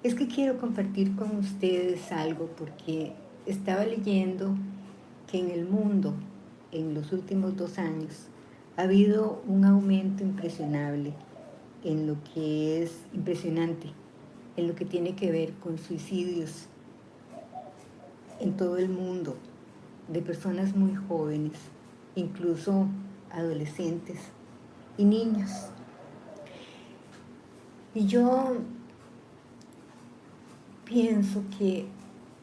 Es que quiero compartir con ustedes algo porque estaba leyendo que en el mundo, en los últimos 2 años, ha habido un aumento impresionable en lo que es impresionante, en lo que tiene que ver con suicidios en todo el mundo, de personas muy jóvenes, incluso adolescentes y niños. Y yo pienso que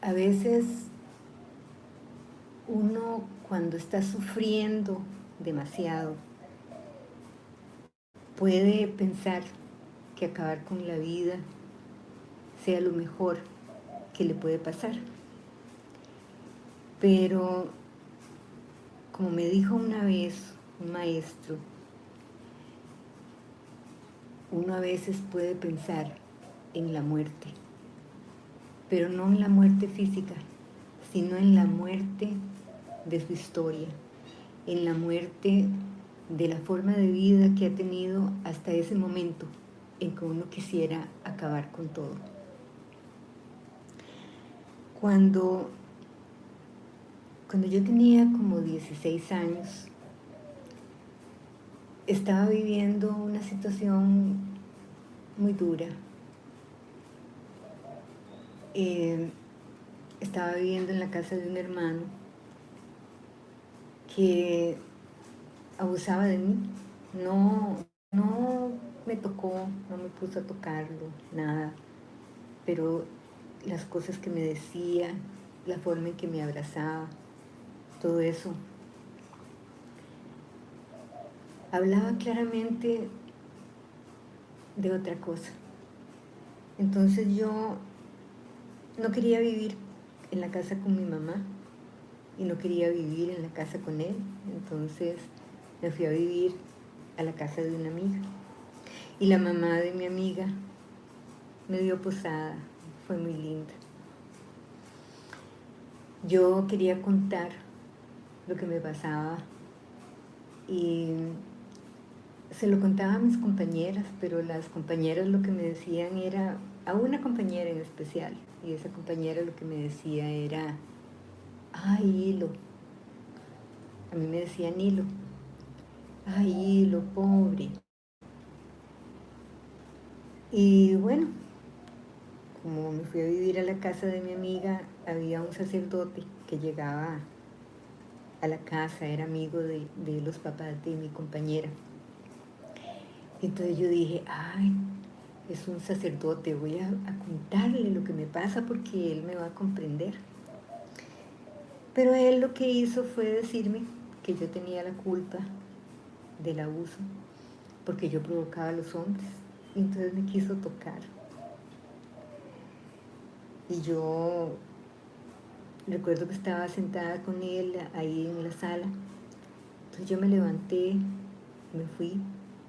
a veces uno cuando está sufriendo demasiado puede pensar que acabar con la vida sea lo mejor que le puede pasar. Pero, como me dijo una vez un maestro, uno a veces puede pensar en la muerte, pero no en la muerte física, sino en la muerte de su historia, en la muerte de la forma de vida que ha tenido hasta ese momento en que uno quisiera acabar con todo. Cuando yo tenía como 16 años, estaba viviendo una situación muy dura. Estaba viviendo en la casa de un hermano que abusaba de mí. No me tocó, no me puso a tocarlo, nada. Pero las cosas que me decía, la forma en que me abrazaba, todo eso, hablaba claramente de otra cosa. Entonces yo no quería vivir en la casa con mi mamá y no quería vivir en la casa con él. Entonces me fui a vivir a la casa de una amiga. Y la mamá de mi amiga me dio posada, fue muy linda. Yo quería contar lo que me pasaba y se lo contaba a mis compañeras, pero las compañeras lo que me decían era, a una compañera en especial, y esa compañera lo que me decía era, ay, Hilo, a mí me decían Hilo, ay, Hilo, pobre. Y bueno, como me fui a vivir a la casa de mi amiga, había un sacerdote que llegaba a la casa, era amigo de los papás de mi compañera. Entonces yo dije, ay, es un sacerdote, voy a contarle lo que me pasa porque él me va a comprender. Pero él lo que hizo fue decirme que yo tenía la culpa del abuso porque yo provocaba a los hombres. Y entonces me quiso tocar. Y yo recuerdo que estaba sentada con él ahí en la sala. Entonces yo me levanté, me fui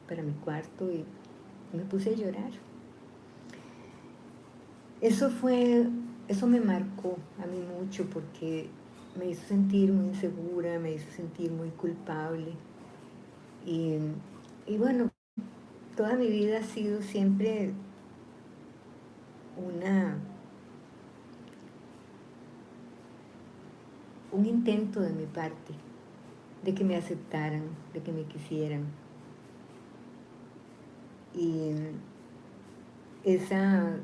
para mi cuarto y me puse a llorar. Eso me marcó a mí mucho porque me hizo sentir muy insegura, me hizo sentir muy culpable. Y, y bueno, toda mi vida ha sido siempre una, un intento de mi parte de que me aceptaran, de que me quisieran. Y esa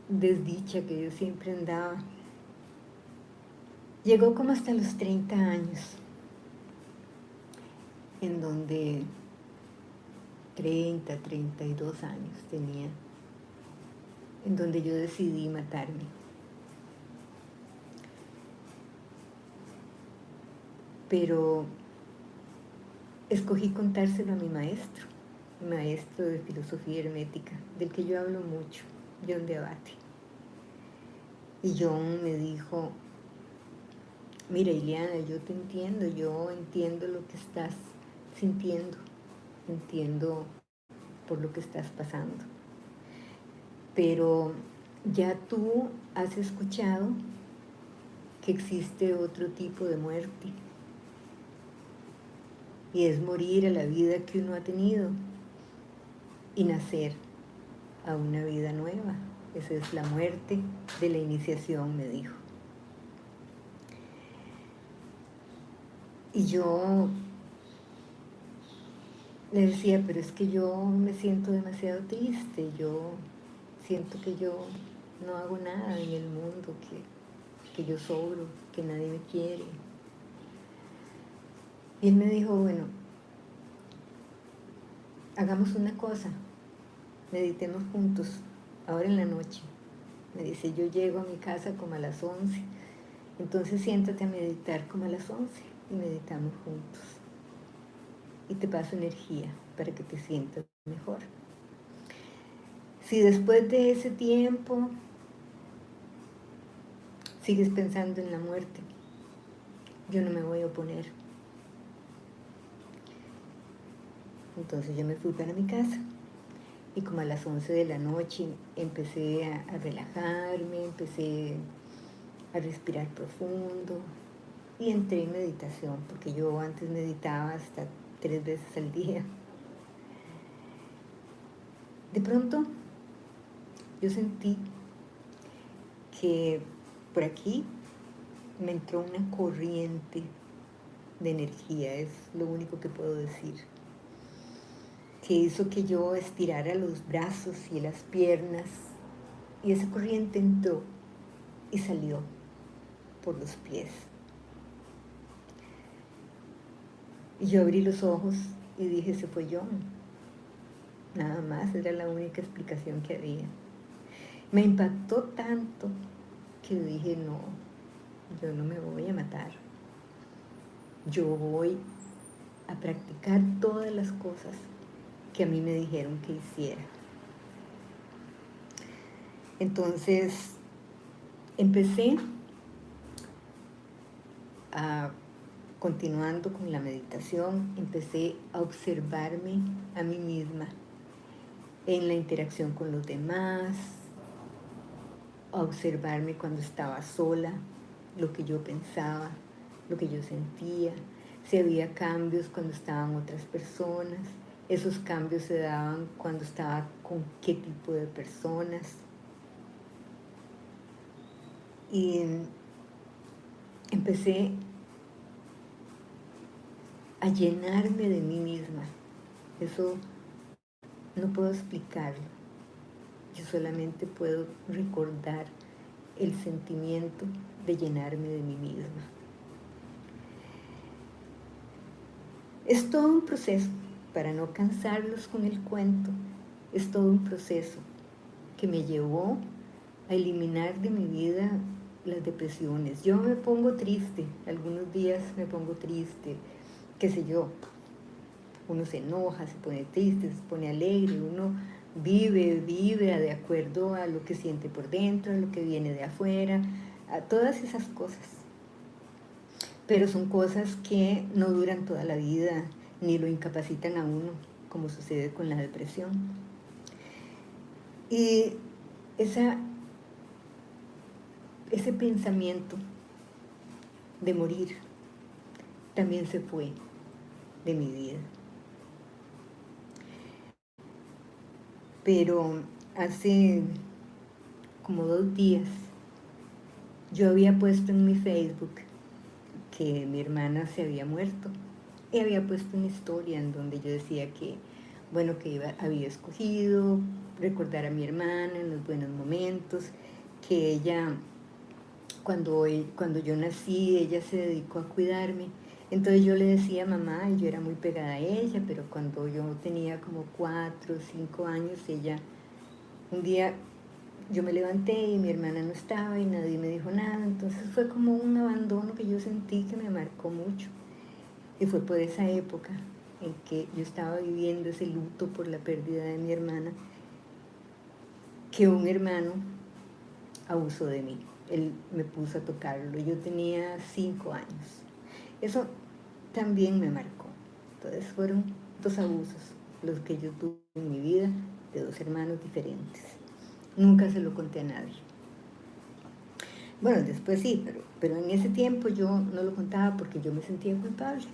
desdicha que yo siempre andaba llegó como hasta los 30 años, en donde 32 años tenía, en donde yo decidí matarme. Pero escogí contárselo a mi maestro de filosofía hermética, del que yo hablo mucho, John de Abate. Y John me dijo, mira, Ileana, yo te entiendo, yo entiendo lo que estás sintiendo, entiendo por lo que estás pasando. Pero ya tú has escuchado que existe otro tipo de muerte, y es morir a la vida que uno ha tenido y nacer a una vida nueva, esa es la muerte de la iniciación, me dijo. Y yo le decía, pero es que yo me siento demasiado triste, yo siento que yo no hago nada en el mundo, que yo sobro, que nadie me quiere. Y él me dijo, bueno, hagamos una cosa, meditemos juntos, ahora en la noche. Me dice, yo llego a mi casa como a las 11, entonces siéntate a meditar como a las 11 y meditamos juntos. Y te paso energía para que te sientas mejor. Si después de ese tiempo sigues pensando en la muerte, yo no me voy a oponer. Entonces yo me fui para mi casa y como a las 11 de la noche empecé a relajarme, empecé a respirar profundo y entré en meditación, porque yo antes meditaba hasta 3 veces al día. De pronto yo sentí que por aquí me entró una corriente de energía, es lo único que puedo decir, que hizo que yo estirara los brazos y las piernas, y esa corriente entró y salió por los pies. Y yo abrí los ojos y dije, se fue John. Nada más, era la única explicación que había. Me impactó tanto que dije, no, yo no me voy a matar. Yo voy a practicar todas las cosas que a mí me dijeron que hiciera. Entonces, empecé continuando con la meditación, empecé a observarme a mí misma en la interacción con los demás, a observarme cuando estaba sola, lo que yo pensaba, lo que yo sentía, si había cambios cuando estaban otras personas, esos cambios se daban cuando estaba con qué tipo de personas. Y empecé a llenarme de mí misma. Eso no puedo explicarlo. Yo solamente puedo recordar el sentimiento de llenarme de mí misma. Es todo un proceso, para no cansarlos con el cuento, es todo un proceso que me llevó a eliminar de mi vida las depresiones. Yo me pongo triste, algunos días me pongo triste, qué sé yo, uno se enoja, se pone triste, se pone alegre, uno vive de acuerdo a lo que siente por dentro, a lo que viene de afuera, a todas esas cosas. Pero son cosas que no duran toda la vida, ni lo incapacitan a uno, como sucede con la depresión. Y ese pensamiento de morir también se fue de mi vida. Pero hace como 2 días yo había puesto en mi Facebook que mi hermana se había muerto y había puesto una historia en donde yo decía que, bueno, que había escogido recordar a mi hermana en los buenos momentos, que ella, cuando yo nací, ella se dedicó a cuidarme. Entonces yo le decía a mamá, y yo era muy pegada a ella, pero cuando yo tenía como 4 o 5 años, un día yo me levanté y mi hermana no estaba y nadie me dijo nada, entonces fue como un abandono que yo sentí que me marcó mucho. Y fue por esa época en que yo estaba viviendo ese luto por la pérdida de mi hermana, que un hermano abusó de mí. Él me puso a tocarlo, yo tenía 5 años. Eso también me marcó. Entonces fueron 2 abusos los que yo tuve en mi vida de 2 hermanos diferentes. Nunca se lo conté a nadie. Bueno, después sí, pero en ese tiempo yo no lo contaba porque yo me sentía culpable.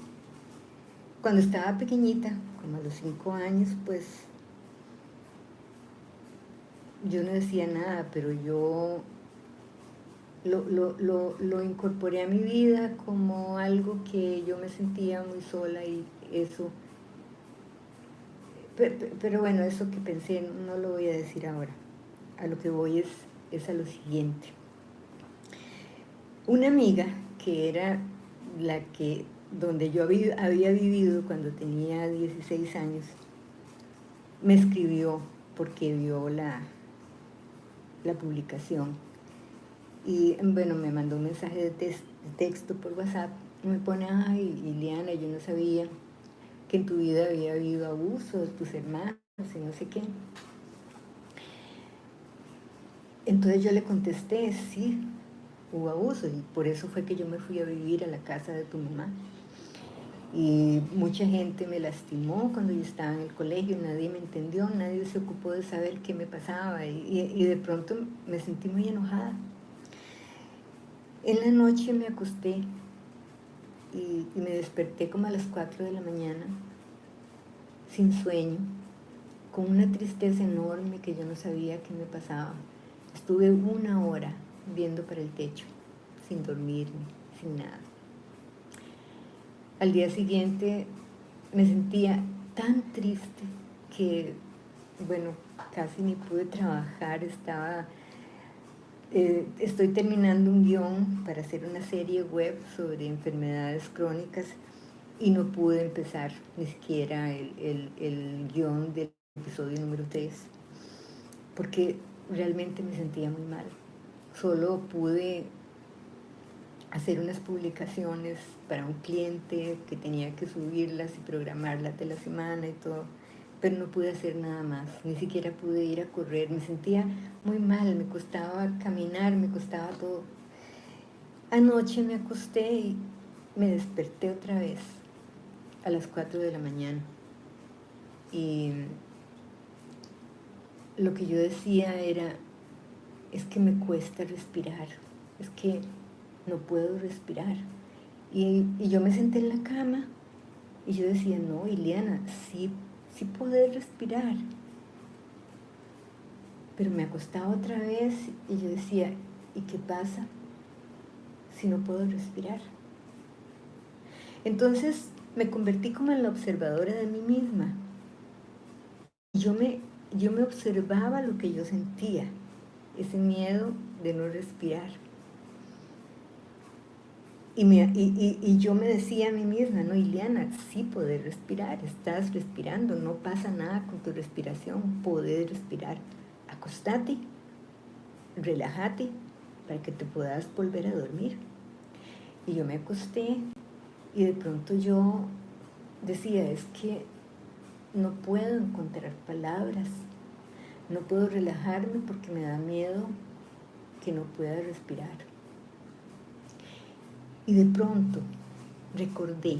Cuando estaba pequeñita, como a los 5 años, pues yo no decía nada, pero yo lo incorporé a mi vida como algo que yo me sentía muy sola y eso. Pero bueno, eso que pensé no lo voy a decir ahora. A lo que voy es a lo siguiente. Una amiga que era la que, donde yo había vivido cuando tenía 16 años, me escribió porque vio la publicación. Y bueno, me mandó un mensaje de texto por WhatsApp. Y me pone, ay, Liliana, yo no sabía que en tu vida había habido abuso de tus hermanos y no sé qué. Entonces yo le contesté, sí, hubo abuso y por eso fue que yo me fui a vivir a la casa de tu mamá. Y mucha gente me lastimó cuando yo estaba en el colegio, nadie me entendió, nadie se ocupó de saber qué me pasaba y de pronto me sentí muy enojada. En la noche me acosté y me desperté como a las 4 de la mañana, sin sueño, con una tristeza enorme que yo no sabía qué me pasaba. Estuve 1 hora viendo para el techo, sin dormirme, sin nada. Al día siguiente me sentía tan triste que, bueno, casi ni pude trabajar, estoy terminando un guión para hacer una serie web sobre enfermedades crónicas y no pude empezar ni siquiera el guión del episodio número 3 porque realmente me sentía muy mal. Solo pude hacer unas publicaciones para un cliente que tenía que subirlas y programarlas de la semana y todo, pero no pude hacer nada más, ni siquiera pude ir a correr, me sentía muy mal, me costaba caminar, me costaba todo. Anoche me acosté y me desperté otra vez a las 4 de la mañana y lo que yo decía era, es que me cuesta respirar, es que no puedo respirar. Y yo me senté en la cama y yo decía, no, Ileana, sí, sí poder respirar. Pero me acostaba otra vez y yo decía, ¿y qué pasa si no puedo respirar? Entonces me convertí como en la observadora de mí misma. Y yo me observaba lo que yo sentía, ese miedo de no respirar. Y yo me decía a mí misma, no, Ileana, sí poder respirar, estás respirando, no pasa nada con tu respiración, poder respirar. Acostate, relájate para que te puedas volver a dormir. Y yo me acosté y de pronto yo decía, es que no puedo encontrar palabras, no puedo relajarme porque me da miedo que no pueda respirar. Y de pronto recordé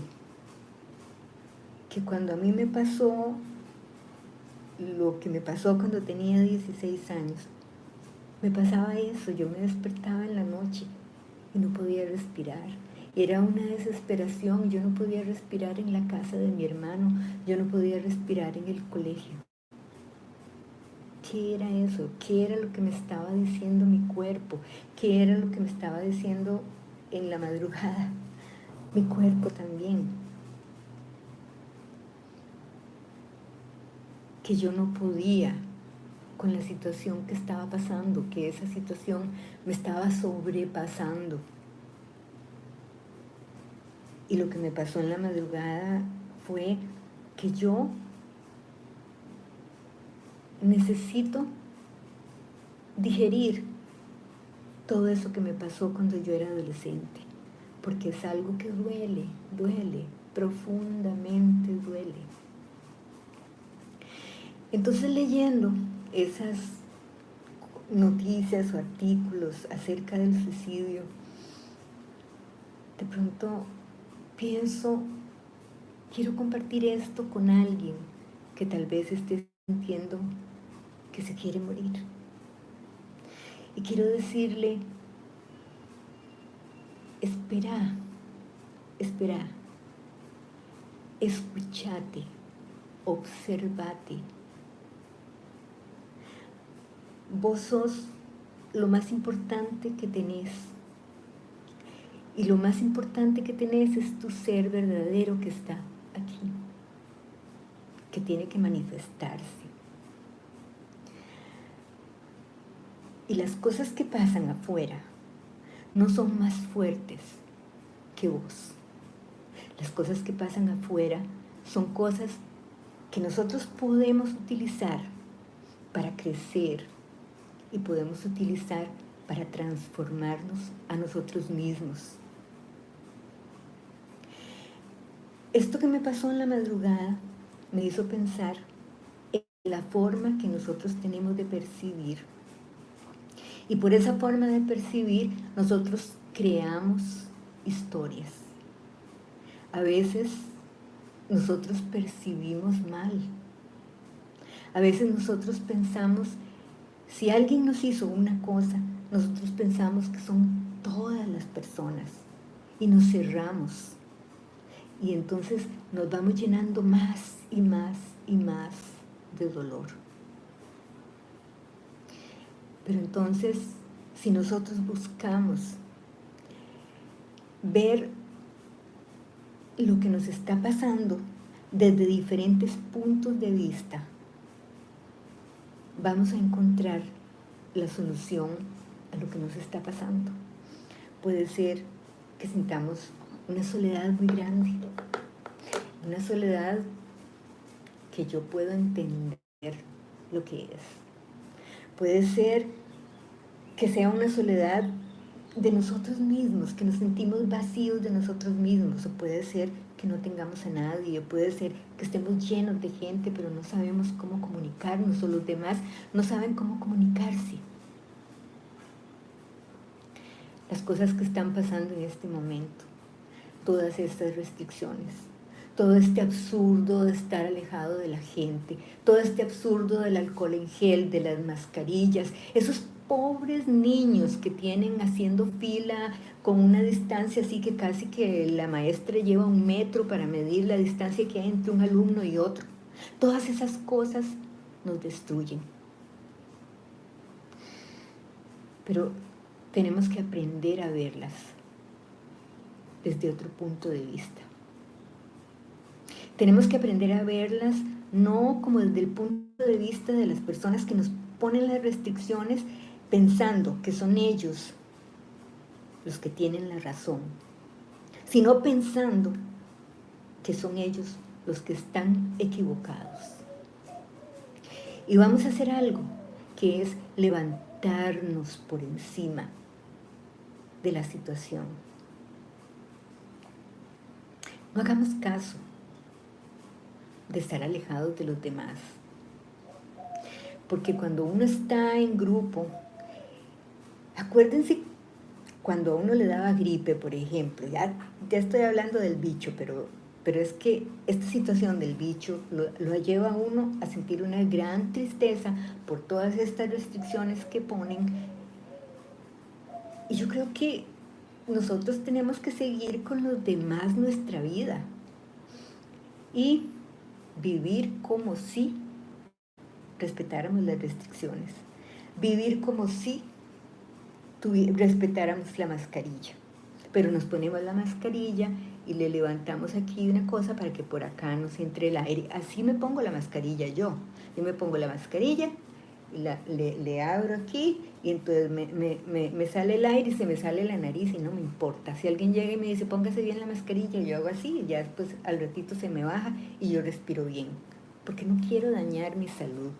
que cuando a mí me pasó lo que me pasó cuando tenía 16 años, me pasaba eso, yo me despertaba en la noche y no podía respirar. Era una desesperación, yo no podía respirar en la casa de mi hermano, yo no podía respirar en el colegio. ¿Qué era eso? ¿Qué era lo que me estaba diciendo mi cuerpo? ¿Qué era lo que me estaba diciendo en la madrugada? Mi cuerpo también. Que yo no podía con la situación que estaba pasando, que esa situación me estaba sobrepasando. Y lo que me pasó en la madrugada fue que yo necesito digerir todo eso que me pasó cuando yo era adolescente, porque es algo que duele, profundamente duele. Entonces leyendo esas noticias o artículos acerca del suicidio, de pronto pienso, quiero compartir esto con alguien que tal vez esté sintiendo que se quiere morir. Y quiero decirle, espera, espera, escúchate, obsérvate. vos sos lo más importante que tenés. Y lo más importante que tenés es tu ser verdadero que está aquí, que tiene que manifestarse. Y las cosas que pasan afuera no son más fuertes que vos. Las cosas que pasan afuera son cosas que nosotros podemos utilizar para crecer y podemos utilizar para transformarnos a nosotros mismos. Esto que me pasó en la madrugada me hizo pensar en la forma que nosotros tenemos de percibir. Y por esa forma de percibir, nosotros creamos historias. A veces nosotros percibimos mal. A veces nosotros pensamos, si alguien nos hizo una cosa, nosotros pensamos que son todas las personas y nos cerramos. Y entonces nos vamos llenando más y más y más de dolor. Pero entonces, si nosotros buscamos ver lo que nos está pasando desde diferentes puntos de vista, vamos a encontrar la solución a lo que nos está pasando. Puede ser que sintamos una soledad muy grande, una soledad que yo puedo entender lo que es. Puede ser que sea una soledad de nosotros mismos, que nos sentimos vacíos de nosotros mismos, o puede ser que no tengamos a nadie, o puede ser que estemos llenos de gente, pero no sabemos cómo comunicarnos, o los demás no saben cómo comunicarse. Las cosas que están pasando en este momento, todas estas restricciones, todo este absurdo de estar alejado de la gente, todo este absurdo del alcohol en gel, de las mascarillas, esos pobres niños que tienen haciendo fila con una distancia así que casi que la maestra lleva 1 metro para medir la distancia que hay entre un alumno y otro. Todas esas cosas nos destruyen. Pero tenemos que aprender a verlas desde otro punto de vista. Tenemos que aprender a verlas no como desde el punto de vista de las personas que nos ponen las restricciones pensando que son ellos los que tienen la razón, sino pensando que son ellos los que están equivocados. Y vamos a hacer algo, que es levantarnos por encima de la situación. No hagamos caso de estar alejados de los demás. Porque cuando uno está en grupo, acuérdense cuando a uno le daba gripe, por ejemplo, ya estoy hablando del bicho, pero es que esta situación del bicho lo lleva a uno a sentir una gran tristeza por todas estas restricciones que ponen. Y yo creo que nosotros tenemos que seguir con los demás nuestra vida y vivir como si respetáramos las restricciones, vivir como si respetáramos la mascarilla, pero nos ponemos la mascarilla y le levantamos aquí una cosa para que por acá nos entre el aire. Así me pongo la mascarilla yo me pongo la mascarilla, le abro aquí y entonces me sale el aire y se me sale la nariz y no me importa. Si alguien llega y me dice póngase bien la mascarilla, yo hago así y ya después al ratito se me baja y yo respiro bien, porque no quiero dañar mi salud.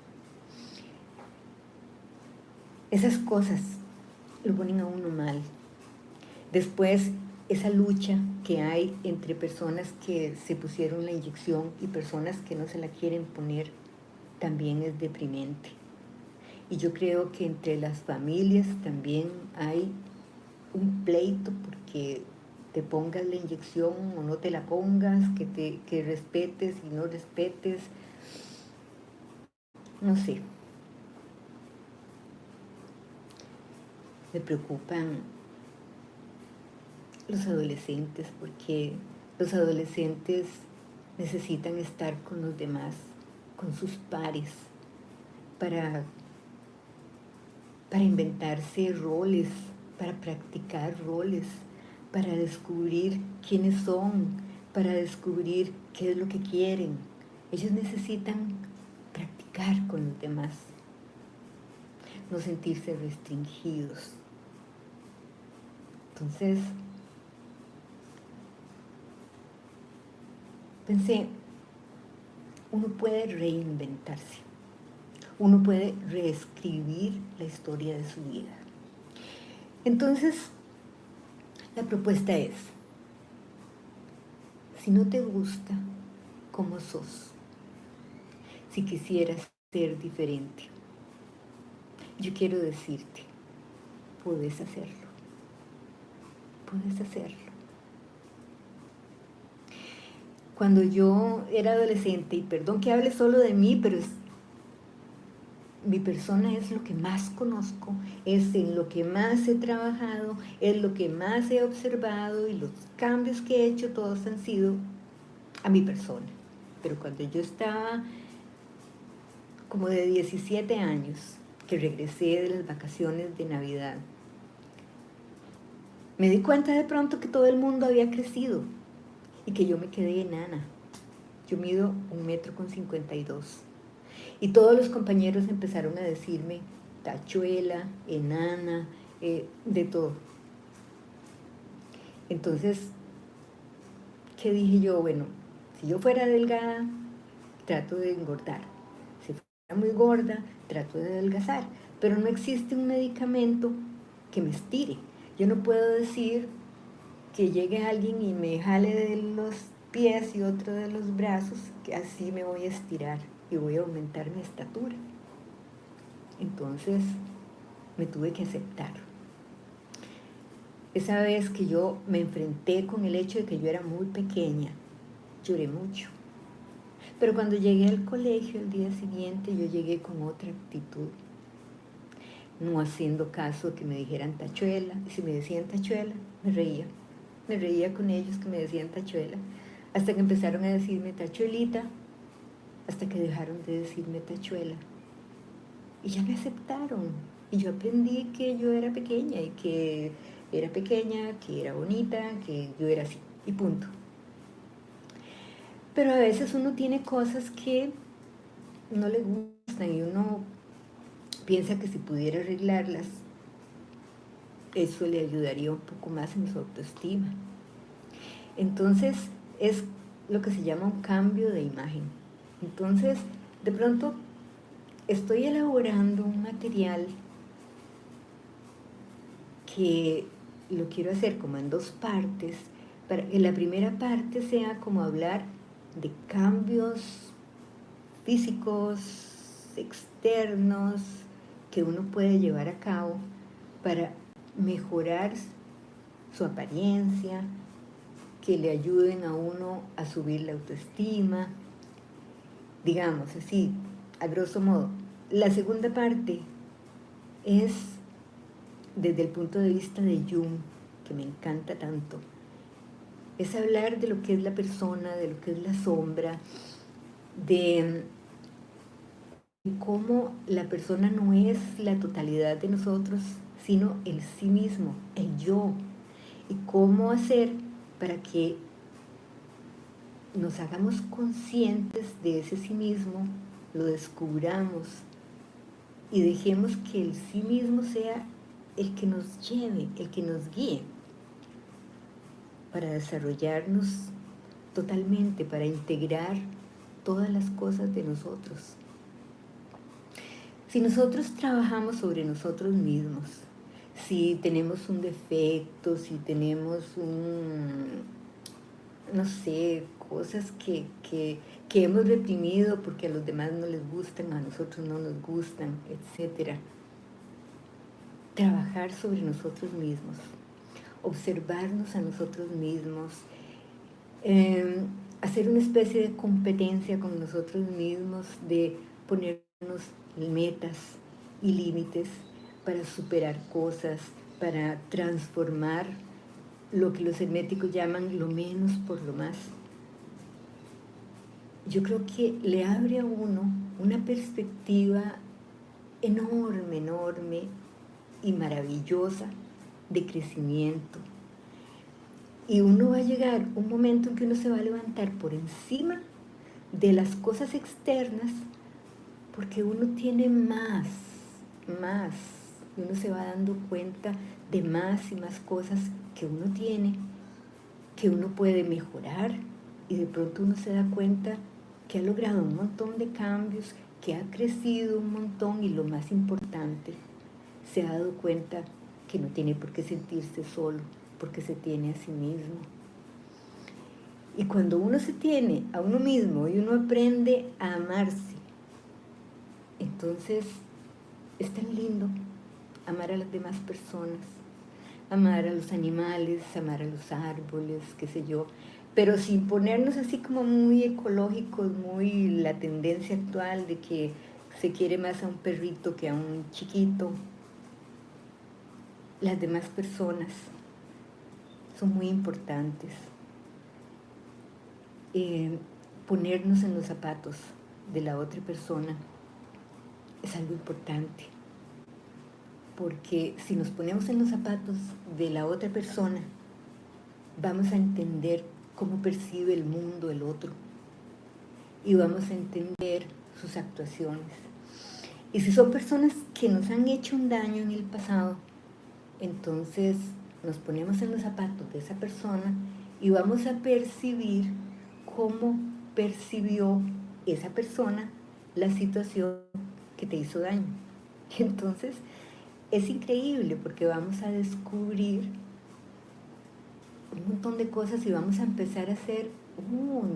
Esas cosas lo ponen a uno mal. Después, esa lucha que hay entre personas que se pusieron la inyección y personas que no se la quieren poner, también es deprimente. Y yo creo que entre las familias también hay un pleito porque te pongas la inyección o no te la pongas, que respetes y no respetes. No sé. Me preocupan los adolescentes porque los adolescentes necesitan estar con los demás, con sus pares, para para inventarse roles, para practicar roles, para descubrir quiénes son, para descubrir qué es lo que quieren. Ellos necesitan practicar con los demás, no sentirse restringidos. Entonces, pensé, uno puede reinventarse, uno puede reescribir la historia de su vida. Entonces, la propuesta es, si no te gusta cómo sos, si quisieras ser diferente, yo quiero decirte, puedes hacerlo, puedes hacerlo. Cuando yo era adolescente, y perdón que hable solo de mí, pero mi persona es lo que más conozco, es en lo que más he trabajado, es lo que más he observado y los cambios que he hecho todos han sido a mi persona. Pero cuando yo estaba como de 17 años, que regresé de las vacaciones de Navidad, me di cuenta de pronto que todo el mundo había crecido y que yo me quedé enana. Yo mido 1,52 m. Y todos los compañeros empezaron a decirme tachuela, enana, de todo. Entonces, ¿qué dije yo? Bueno, si yo fuera delgada, trato de engordar. Si fuera muy gorda, trato de adelgazar. Pero no existe un medicamento que me estire. Yo no puedo decir que llegue alguien y me jale de los pies y otro de los brazos, que así me voy a estirar y voy a aumentar mi estatura. Entonces me tuve que aceptar. Esa vez que yo me enfrenté con el hecho de que yo era muy pequeña, lloré mucho. Pero cuando llegué al colegio el día siguiente, yo llegué con otra actitud, no haciendo caso de que me dijeran tachuela. Y si me decían tachuela, me reía con ellos que me decían tachuela, hasta que empezaron a decirme tachuelita, hasta que dejaron de decirme tachuela. Y ya me aceptaron. Y yo aprendí que yo era pequeña y que era pequeña, que era bonita, que yo era así. Y punto. Pero a veces uno tiene cosas que no le gustan y uno piensa que si pudiera arreglarlas, eso le ayudaría un poco más en su autoestima. Entonces es lo que se llama un cambio de imagen. Entonces, de pronto estoy elaborando un material que lo quiero hacer como en 2 partes, para que la primera parte sea como hablar de cambios físicos, externos, que uno puede llevar a cabo para mejorar su apariencia, que le ayuden a uno a subir la autoestima, digamos así, a grosso modo. La segunda parte es desde el punto de vista de Jung, que me encanta tanto. Es hablar de lo que es la persona, de lo que es la sombra, de cómo la persona no es la totalidad de nosotros, sino el sí mismo, el yo. Y cómo hacer para que nos hagamos conscientes de ese sí mismo, lo descubramos y dejemos que el sí mismo sea el que nos lleve, el que nos guíe para desarrollarnos totalmente, para integrar todas las cosas de nosotros. Si nosotros trabajamos sobre nosotros mismos, si tenemos un defecto, si tenemos no sé, cosas que hemos reprimido porque a los demás no les gustan, a nosotros no nos gustan, etc. Trabajar sobre nosotros mismos, observarnos a nosotros mismos, hacer una especie de competencia con nosotros mismos, de ponernos metas y límites para superar cosas, para transformar lo que los herméticos llaman lo menos por lo más. Yo creo que le abre a uno una perspectiva enorme, enorme, y maravillosa de crecimiento. Y uno va a llegar un momento en que uno se va a levantar por encima de las cosas externas, porque uno tiene más, y uno se va dando cuenta de más y más cosas que uno tiene, que uno puede mejorar, y de pronto uno se da cuenta que ha logrado un montón de cambios, que ha crecido un montón, y lo más importante, se ha dado cuenta que no tiene por qué sentirse solo, porque se tiene a sí mismo. Y cuando uno se tiene a uno mismo y uno aprende a amarse, entonces es tan lindo amar a las demás personas, amar a los animales, amar a los árboles, qué sé yo, pero sin ponernos así como muy ecológicos, muy la tendencia actual de que se quiere más a un perrito que a un chiquito. Las demás personas son muy importantes. Ponernos en los zapatos de la otra persona es algo importante, porque si nos ponemos en los zapatos de la otra persona, vamos a entender cómo percibe el mundo el otro y vamos a entender sus actuaciones. Y si son personas que nos han hecho un daño en el pasado, entonces nos ponemos en los zapatos de esa persona y vamos a percibir cómo percibió esa persona la situación que te hizo daño. Entonces es increíble porque vamos a descubrir un montón de cosas y vamos a empezar a hacer,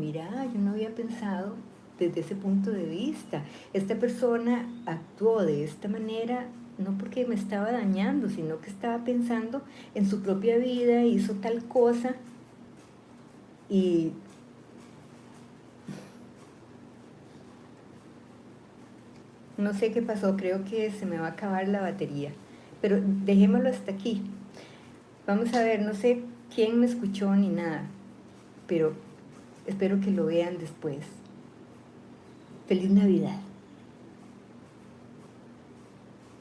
mira, yo no había pensado desde ese punto de vista. Esta persona actuó de esta manera no porque me estaba dañando, sino que estaba pensando en su propia vida, hizo tal cosa y no sé qué pasó, creo que se me va a acabar la batería, pero dejémoslo hasta aquí. Vamos a ver, no sé quién me escuchó ni nada, pero espero que lo vean después. Feliz Navidad.